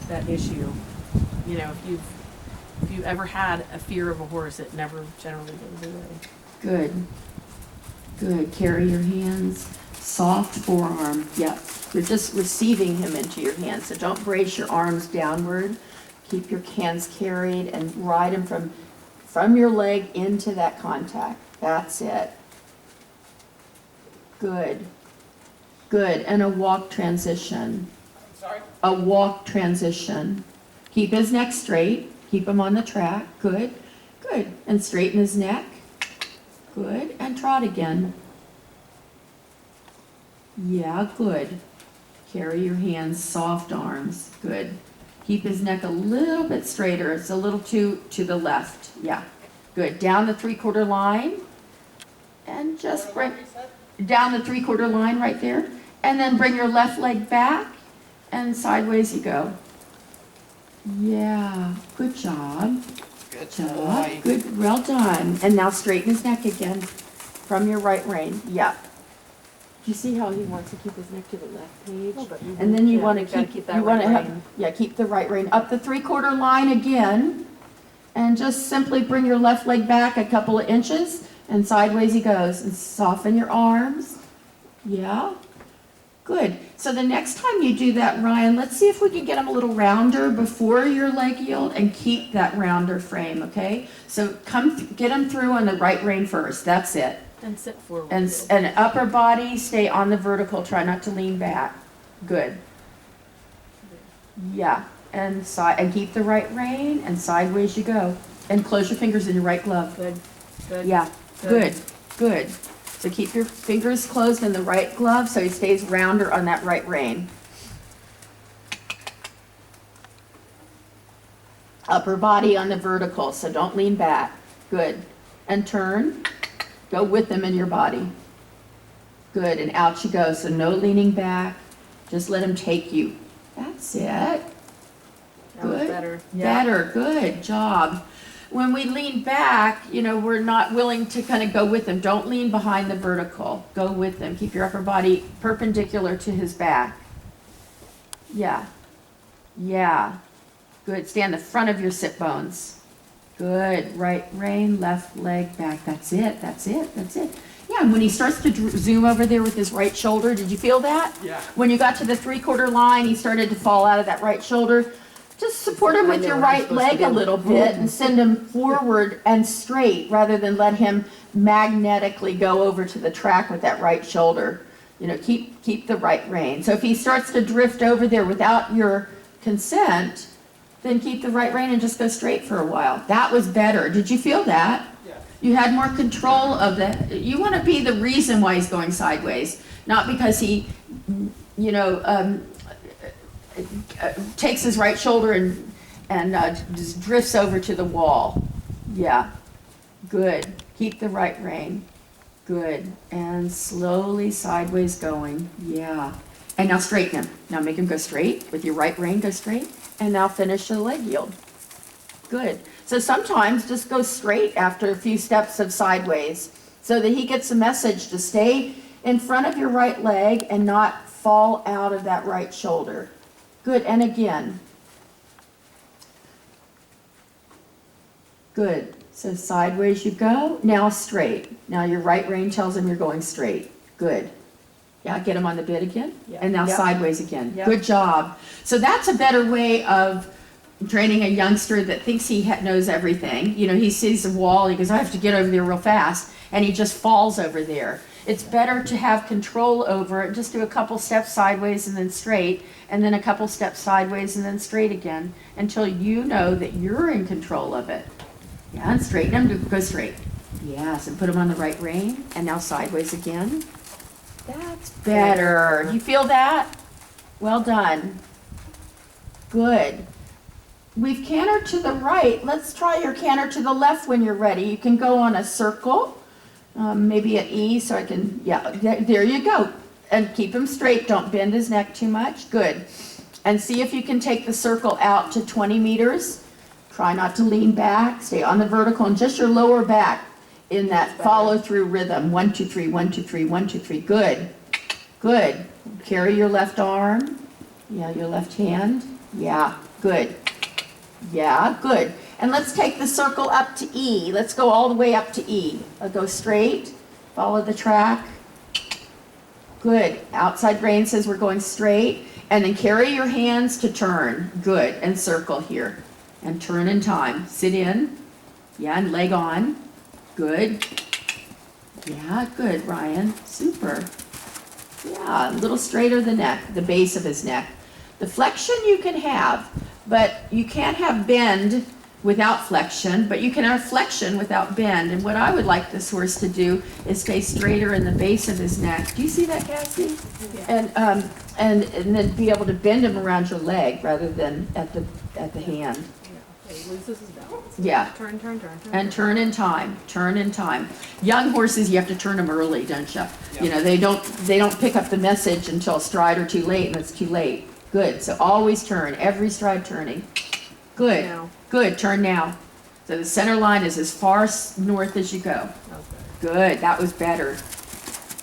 that issue. You know, if you've ever had a fear of a horse, it never generally goes away. Good. Good. Carry your hands. Soft forearm. Yep. You're just receiving him into your hands. So don't brace your arms downward. Keep your hands carried and ride him from your leg into that contact. That's it. Good. Good. And a walk transition. Sorry? A walk transition. Keep his neck straight. Keep him on the track. Good. Good. And straighten his neck. Good. And trot again. Yeah, good. Carry your hands, soft arms. Good. Keep his neck a little bit straighter. It's a little too to the left. Yeah. Good. Down the 3/4 line. And just bring down the 3/4 line right there. And then bring your left leg back and sideways you go. Yeah. Good job. Good Job. boy. Good. Well done. And now straighten his neck again from your right rein. Yeah. Do you see how he wants to keep his neck to the left, Paige? And then you want to keep that you want right to have rein. yeah, keep the right rein up the 3/4 line again, and just simply bring your left leg back a couple of inches, and sideways he goes. And soften your arms. Yeah. Good. So the next time you do that, Ryan, let's see if we can get him a little rounder before your leg yield and keep that rounder frame, okay? So get him through on the right rein first. That's it. And sit forward. And upper body, stay on the vertical. Try not to lean back. Good. Yeah. And keep the right rein, and sideways you go. And close your fingers in your right glove. Good. Good. Yeah. Good. Good. So keep your fingers closed in the right glove so he stays rounder on that right rein. Upper body on the vertical, so don't lean back. Good. And turn. Go with them in your body. Good. And out you go. So no leaning back. Just let him take you. That's it. That was Good. better. Better. Good job. When we lean back, you know, we're not willing to kind of go with them. Don't lean behind the vertical. Go with them. Keep your upper body perpendicular to his back. Yeah. Yeah. Good. Stay on the front of your sit bones. Good. Right rein, left leg back. That's it. That's it. That's it. Yeah, and when he starts to zoom over there with his right shoulder, did you feel that? Yeah. When you got to the 3/4 line, he started to fall out of that right shoulder. Just support him with your right leg a little bit and send him forward and straight rather than let him magnetically go over to the track with that right shoulder. You know, keep the right rein. So if he starts to drift over there without your consent, then keep the right rein and just go straight for a while. That was better. Did you feel that? Yeah. You had more control of the, you want to be the reason why he's going sideways, not because he, you know, takes his right shoulder and just drifts over to the wall. Yeah, good. Keep the right rein. Good. And slowly sideways going. Yeah. And now straighten him. Now make him go straight with your right rein. Go straight. And now finish the leg yield. Good. So sometimes just go straight after a few steps of sideways so that he gets a message to stay in front of your right leg and not fall out of that right shoulder. Good, and again. Good. So sideways you go, now straight. Now your right rein tells him you're going straight. Good. Yeah, get him on the bit again. Yep. And now Yep. sideways again. Yep. Good job. So that's a better way of training a youngster that thinks he knows everything. You know, he sees a wall, he goes, I have to get over there real fast, and he just falls over there. It's better to have control over it. Just do a couple steps sideways and then straight, and then a couple steps sideways and then straight again, until you know that you're in control of it. Yeah, and straighten him to go straight. Yes, and put him on the right rein, and now sideways again. That's better. You feel that? Well done. Good. We've cantered to the right. Let's try your canter to the left when you're ready. You can go on a circle, maybe an E, so I can, yeah, there you go. And keep him straight. Don't bend his neck too much. Good. And see if you can take the circle out to 20 meters. Try not to lean back. Stay on the vertical and just your lower back in that follow-through rhythm. 1, 2, 3, 1, 2, 3, 1, 2, 3. Good. Good. Carry your left arm. Yeah, your left hand. Yeah. Good. Yeah, good. And let's take the circle up to E. Let's go all the way up to E. Go straight, follow the track. Good. Outside rein says we're going straight. And then carry your hands to turn. Good. And circle here. And turn in time. Sit in. Yeah, and leg on. Good. Yeah, good, Ryan. Super. Yeah, a little straighter the neck, the base of his neck. The flexion you can have, but you can't have bend without flexion, but you can have flexion without bend. And what I would like this horse to do is stay straighter in the base of his neck. Do you see that, Cassie? Yeah. And then be able to bend him around your leg rather than at the hand. Yeah. He loses his balance. Yeah. Turn. And turn in time. Turn in time. Young horses, you have to turn them early, don't you? Yeah. You know, they don't pick up the message until a stride or too late, and it's too late. Good. So always turn. Every stride turning. Good. Now. Good. Turn now. So the center line is as far north as you go. That was better. Good. That was better.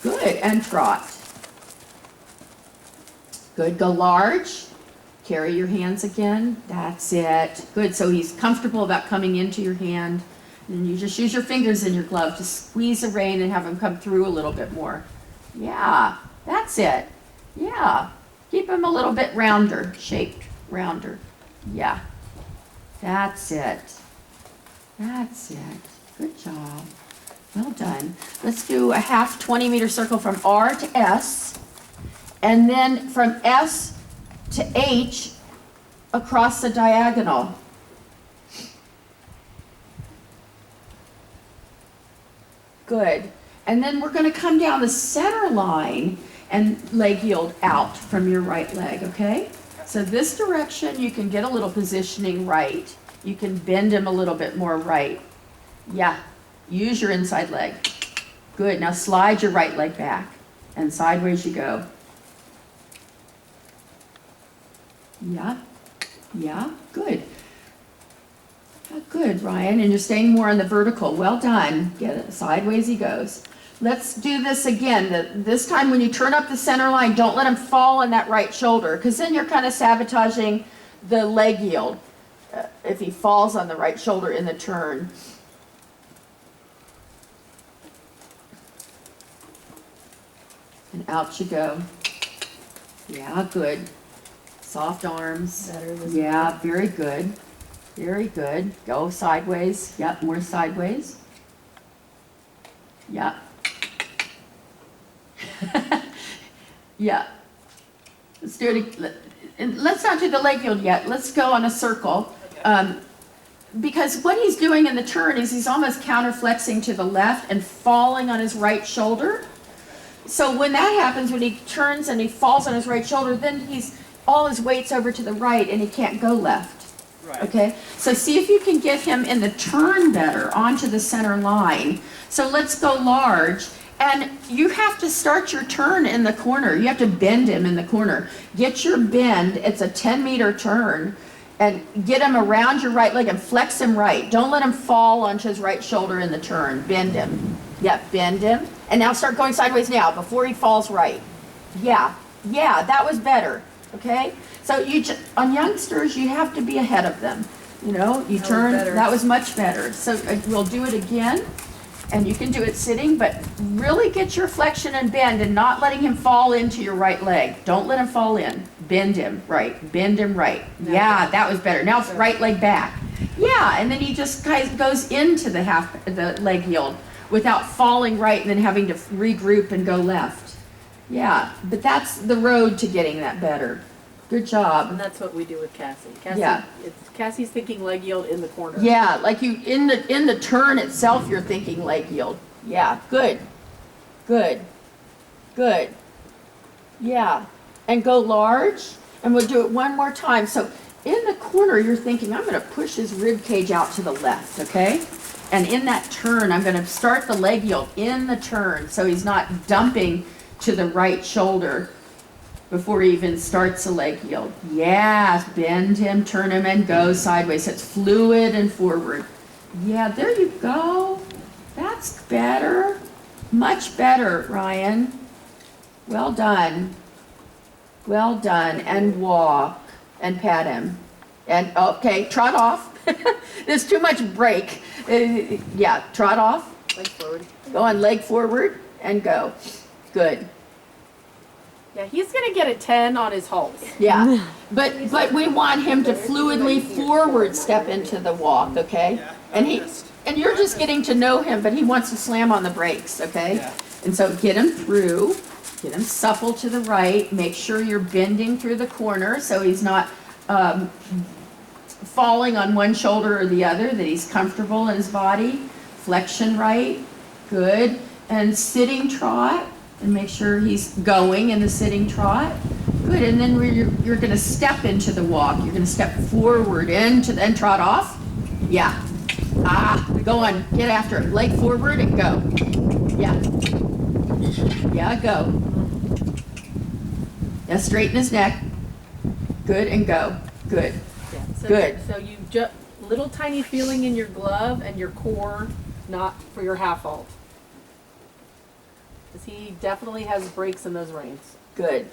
Good. And trot. Good. Go large. Carry your hands again. That's it. Good. So he's comfortable about coming into your hand. And you just use your fingers in your glove to squeeze the rein and have him come through a little bit more. Yeah. That's it. Yeah. Keep him a little bit rounder, shaped, rounder. Yeah. That's it. That's it. Good job. Well done. Let's do a half 20-meter circle from R to S, and then from S to H across the diagonal. Good. And then we're going to come down the center line and leg yield out from your right leg, okay? So this direction, you can get a little positioning right. You can bend him a little bit more right. Yeah, use your inside leg. Good, now slide your right leg back and sideways you go. Yeah, good. Good, Ryan, and you're staying more on the vertical. Well done. Get it, sideways he goes. Let's do this again. This time when you turn up the center line, don't let him fall on that right shoulder, because then you're kind of sabotaging the leg yield if he falls on the right shoulder in the turn. And out you go. Yeah, good. Soft arms. Better this Yeah, very good. Very good. Go sideways. Yep, more sideways. Yep. Yeah. Let's do it. And let's not do the leg yield yet. Let's go on a circle. Because what he's doing in the turn is he's almost counterflexing to the left and falling on his right shoulder. So when that happens, when he turns and he falls on his right shoulder, then all his weight's over to the right and he can't go left. Right. Okay, so see if you can get him in the turn better onto the center line. So let's go large. And you have to start your turn in the corner. You have to bend him in the corner. Get your bend. It's a 10-meter turn. And get him around your right leg and flex him right. Don't let him fall onto his right shoulder in the turn. Bend him. Yep, bend him. And now start going sideways now before he falls right. Yeah, that was better. Okay? So on youngsters, you have to be ahead of them. You know, you turn. That was much better. So we'll do it again. And you can do it sitting, but really get your flexion and bend and not letting him fall into your right leg. Don't let him fall in. Bend him right. Bend him right. Yeah, that was better. Now right leg back. Yeah, and then he just goes into the leg yield without falling right and then having to regroup and go left. Yeah, but that's the road to getting that better. Good job. And that's what we do with Cassie. Cassie's thinking leg yield in the corner. Yeah, like you in the turn itself, you're thinking leg yield. Yeah, good. Yeah, and go large, and we'll do it one more time. So in the corner, you're thinking, I'm going to push his rib cage out to the left, okay? And in that turn, I'm going to start the leg yield in the turn, so he's not dumping to the right shoulder before he even starts the leg yield. Yeah, bend him, turn him, and go sideways. So it's fluid and forward. Yeah, there you go. That's better. Much better, Ryan. Well done. And walk and pat him. And, okay, trot off. There's too much break. Yeah, trot off. Leg forward. Go on, leg forward and go. Good. Yeah, he's gonna get a 10 on his halts. Yeah, but we want him to fluidly forward step into the walk, okay? And you're just getting to know him, but he wants to slam on the brakes, okay? Yeah. And so get him through, get him supple to the right, make sure you're bending through the corner so he's not falling on one shoulder or the other, that he's comfortable in his body. Flexion right, good. And sitting trot, and make sure he's going in the sitting trot. Good, and then you're gonna step into the walk. You're gonna step forward into, then trot off. Yeah. Go on, get after it. Leg forward and go. Yeah. Yeah, go. Yeah, straighten his neck. Good, and go. Good. Yeah. So, Good. So you just little tiny feeling in your glove and your core, not for your half halt. Because he definitely has breaks in those reins. Good.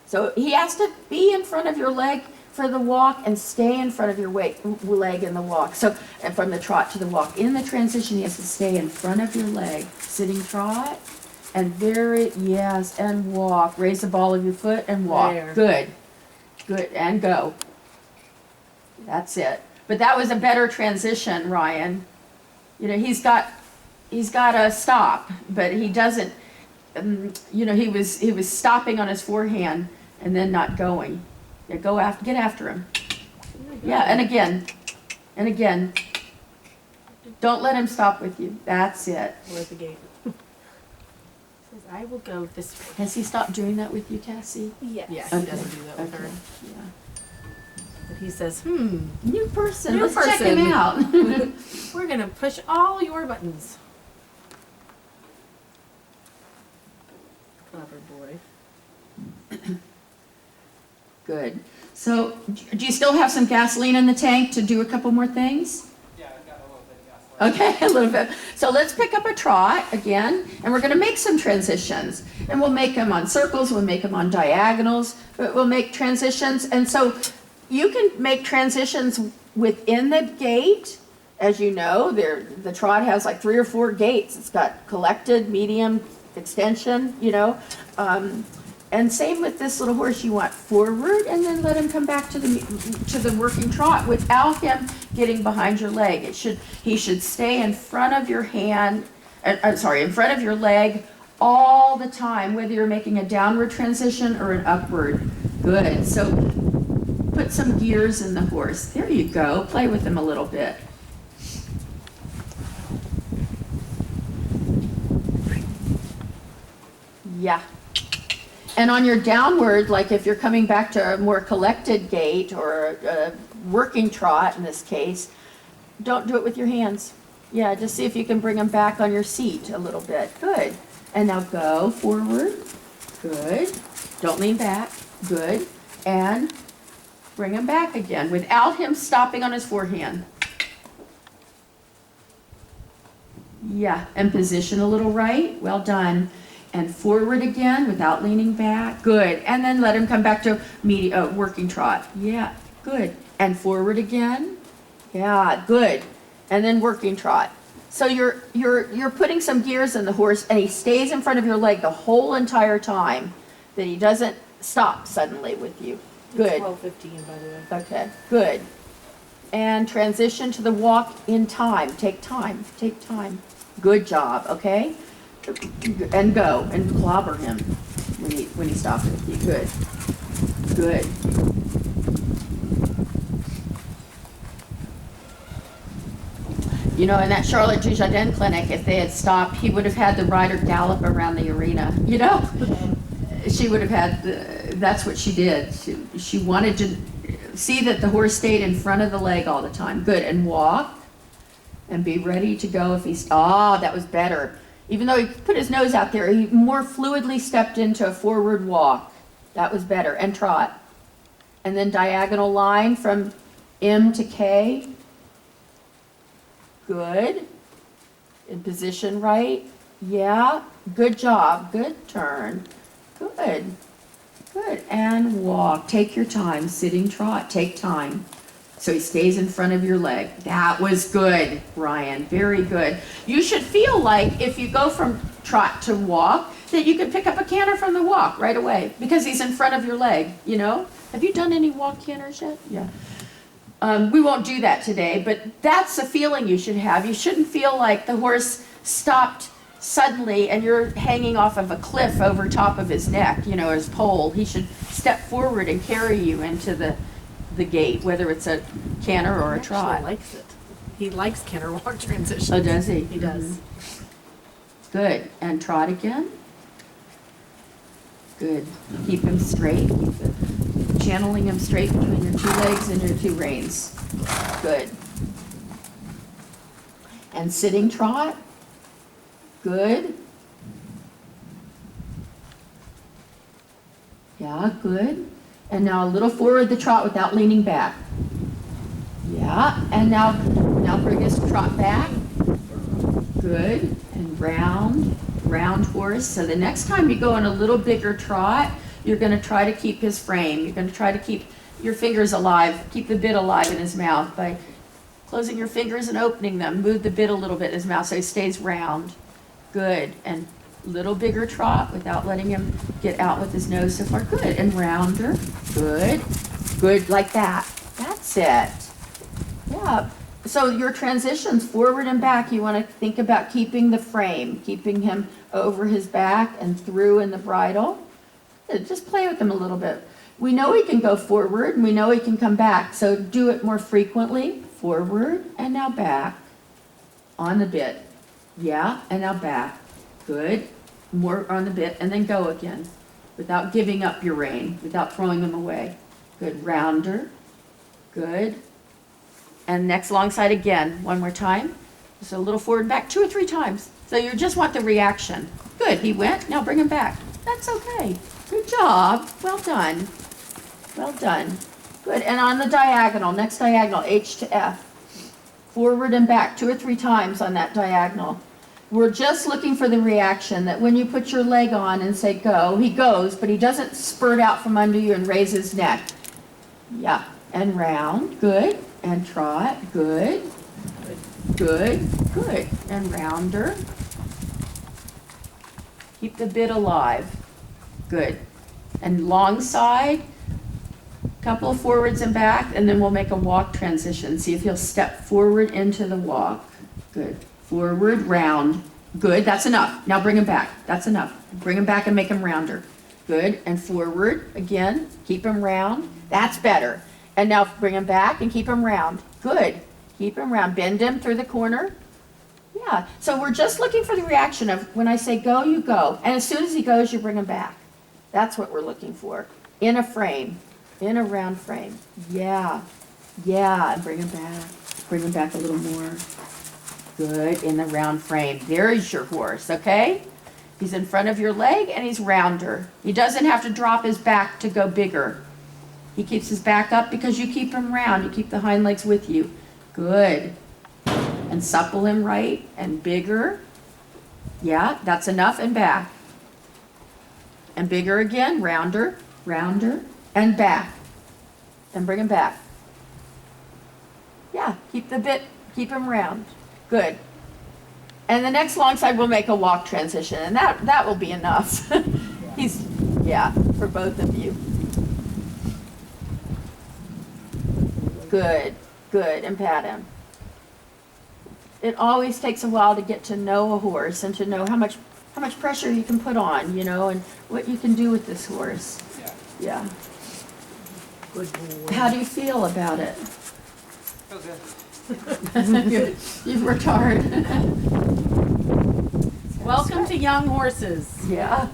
So he has to be in front of your leg for the walk and stay in front of your leg in the walk. So, and from the trot to the walk. In the transition, he has to stay in front of your leg. Sitting trot, and yes, and walk. Raise the ball of your foot and walk. There. Good. Good, and go. That's it. But that was a better transition, Ryan. You know, he's got a stop, but he doesn't, you know, he was stopping on his forehand and then not going. Yeah, get after him. Yeah, and again. Don't let him stop with you. That's it. We're at the gate. Says, I will go this way. Has he stopped doing that with you, Cassie? Yeah, he Okay. doesn't do that with her. Yeah. But he says, New person. New Let's check person. him out. we're gonna push all your buttons. Clever boy. Good. So, do you still have some gasoline in the tank to do a couple more things? Yeah, I've got a little bit of gasoline. Okay, a little bit. So let's pick up a trot again, and we're going to make some transitions. And we'll make them on circles, we'll make them on diagonals, but we'll make transitions. And so you can make transitions within the gait. As you know, the trot has like 3 or 4 gaits. It's got collected, medium, extension, you know. And same with this little horse, you want forward and then let him come back to the working trot without him getting behind your leg. He should stay in front of your hand, in front of your leg all the time, whether you're making a downward transition or an upward. Good. So put some gears in the horse. There you go. Play with him a little bit. Yeah. And on your downward, like if you're coming back to a more collected gait or a working trot in this case, don't do it with your hands. Yeah, just see if you can bring them back on your seat a little bit. Good. And now go forward. Good. Don't lean back. Good. And bring him back again without him stopping on his forehand. Yeah, and position a little right. Well done. And forward again without leaning back. Good. And then let him come back to working trot. Yeah, good. And forward again. Yeah, good. And then working trot. So you're putting some gears in the horse, and he stays in front of your leg the whole entire time, that he doesn't stop suddenly with you. Good. 12:15, by the way. Okay, good. And transition to the walk in time. Take time. Take time. Good job, okay? And go and clobber him when he stops with you. Good. Good. You know, in that Charlotte Dujardin clinic, if they had stopped, he would have had the rider gallop around the arena. You know, she would have had. That's what she did. She wanted to see that the horse stayed in front of the leg all the time. Good. And walk. And be ready to go if he's. That was better. Even though he put his nose out there, he more fluidly stepped into a forward walk. That was better. And trot. And then diagonal line from M to K. Good. In position right. Yeah. Good job. Good turn. Good. Good. And walk. Take your time. Sitting trot. Take time. So he stays in front of your leg. That was good, Ryan. Very good. You should feel like if you go from trot to walk, that you can pick up a canter from the walk right away because he's in front of your leg, you know? Have you done any walk canters yet? Yeah. We won't do that today, but that's a feeling you should have. You shouldn't feel like the horse stopped suddenly and you're hanging off of a cliff over top of his neck, you know, his pole. He should step forward and carry you into the gate, whether it's a canter or a trot. He likes it. He likes canter walk transitions. Oh, does he? He does. Mm-hmm. Good. And trot again. Good. Keep him straight. Channeling him straight between your two legs and your two reins. Good. And sitting trot. Good. Yeah, good. And now a little forward the trot without leaning back. Yeah, and now bring his trot back. Good. And round horse. So the next time you go in a little bigger trot, you're going to try to keep his frame. You're going to try to keep your fingers alive, keep the bit alive in his mouth by closing your fingers and opening them. Move the bit a little bit in his mouth so he stays round. Good. And little bigger trot without letting him get out with his nose so far. Good. And rounder. Good. Good, like that. That's it. Yeah. So your transitions forward and back, you want to think about keeping the frame, keeping him over his back and through in the bridle. Just play with him a little bit. We know he can go forward and we know he can come back, so do it more frequently. Forward and now back. On the bit. Yeah, and now back. Good. More on the bit and then go again without giving up your rein, without throwing them away. Good. Rounder. Good. And next long side again. One more time. Just a little forward and back 2 or 3 times. So you just want the reaction. Good. He went. Now bring him back. That's okay. Good job. Well done. Well done. Good. And on the diagonal, next diagonal, H to F. Forward and back 2 or 3 times on that diagonal. We're just looking for the reaction that when you put your leg on and say go, he goes, but he doesn't spurt out from under you and raise his neck. Yeah. And round. Good. And trot. Good. Good. Good. And rounder. Keep the bit alive. Good. And long side, couple of forwards and back, and then we'll make a walk transition. See if he'll step forward into the walk. Good. Forward, round. Good. That's enough. Now bring him back. That's enough. Bring him back and make him rounder. Good. And forward again. Keep him round. That's better. And now bring him back and keep him round. Good. Keep him round. Bend him through the corner. Yeah. So we're just looking for the reaction of when I say go, you go. And as soon as he goes, you bring him back. That's what we're looking for. In a frame. In a round frame. Yeah. Yeah. And bring him back. Bring him back a little more. Good. In the round frame. There's your horse, okay? He's in front of your leg and he's rounder. He doesn't have to drop his back to go bigger. He keeps his back up because you keep him round. You keep the hind legs with you. Good. And supple him right and bigger. Yeah, that's enough. And back. And bigger again. Rounder, rounder, and back. And bring him back. Yeah, keep the bit, keep him round. Good. And the next long side we'll make a walk transition, and that will be enough. Yeah, for both of you. Good, good, and pat him. It always takes a while to get to know a horse and to know how much pressure you can put on, you know, and what you can do with this horse. Yeah. Yeah. Good boy. How do you feel about it? Feel good. You've worked hard. Welcome to Young Horses. Yeah.